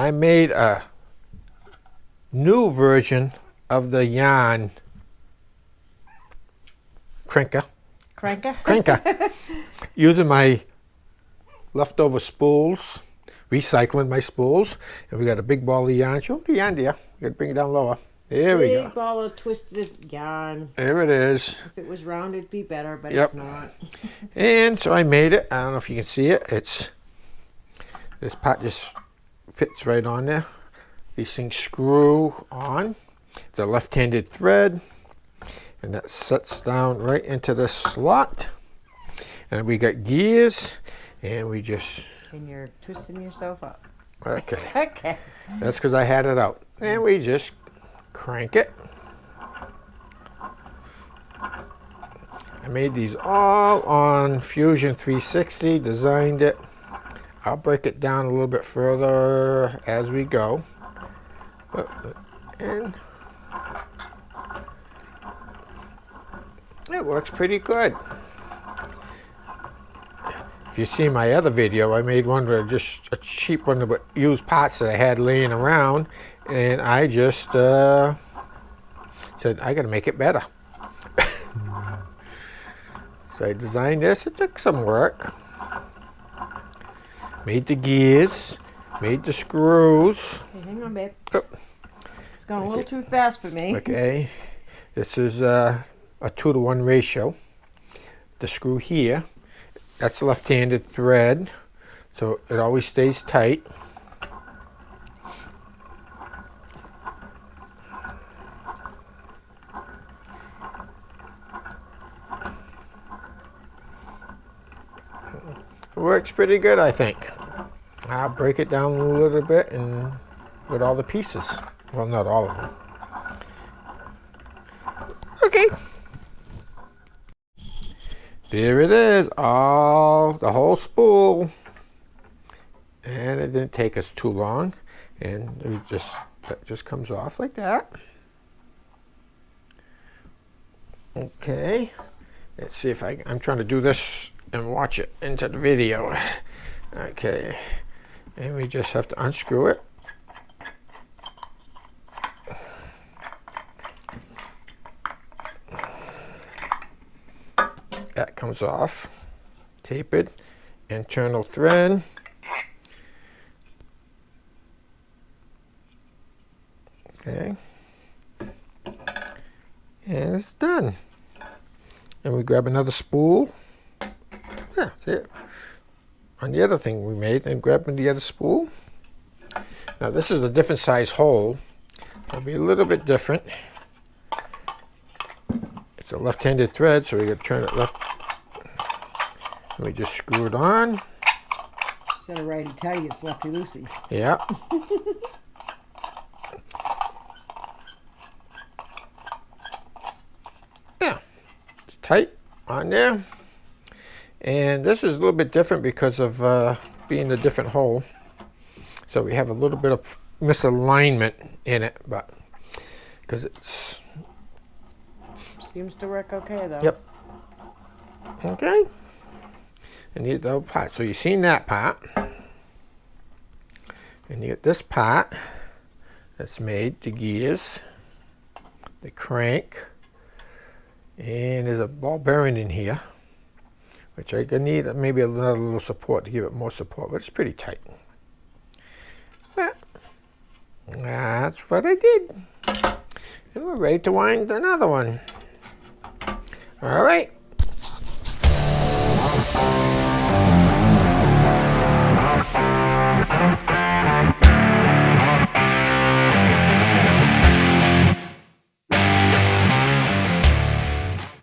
I made a new version of the yarn cranker using my leftover spools, recycling my spools, and we got a big ball of yarn. Show the yarn there. You gotta bring it down lower. There we go. Big ball of twisted yarn. There it is. If it was round, it'd be better, but Yep. it's not. And so I made it. I don't know if you can see it. This part just fits right on there. These things screw on. It's a left-handed thread, and that sets down right into the slot. And we got gears, and we just... And you're twisting yourself up. Okay. Okay. That's because I had it out. And we just crank it. I made these all on Fusion 360, designed it. I'll break it down a little bit further as we go. And it works pretty good. If you see my other video, I made one with just a cheap one with used parts that I had laying around, and I just said I gotta make it better. So I designed this. It took some work. Made the gears, made the screws. Hey, hang on, babe. Oh. It's going a little too fast for me. Okay, this is a 2-to-1 ratio. The screw here, that's left-handed thread, so it always stays tight. It works pretty good, I think. I'll break it down a little bit and with all the pieces. Well, not all of them. Okay. There it is, the whole spool. And it didn't take us too long. And that just comes off like that. Okay. Let's see if I'm trying to do this and watch it into the video. Okay. And we just have to unscrew it. That comes off. Tapered internal thread. Okay. And it's done. And we grab another spool. Yeah, see it. On the other thing we made, and grabbing the other spool. Now this is a different size hole. So it'll be a little bit different. It's a left-handed thread, so we got to turn it left. And we just screw it on. Instead of righty tighty, it's lefty loosey. Yeah. Yeah, it's tight on there. And this is a little bit different because of being a different hole. So we have a little bit of misalignment in it, but because it's... Seems to work okay, though. Yep. Okay. And these little parts. So you've seen that part. And you get this part that's made, the gears, the crank, and there's a ball bearing in here, which I could need maybe another little support to give it more support, but it's pretty tight. But that's what I did. And we're ready to wind another one. All right.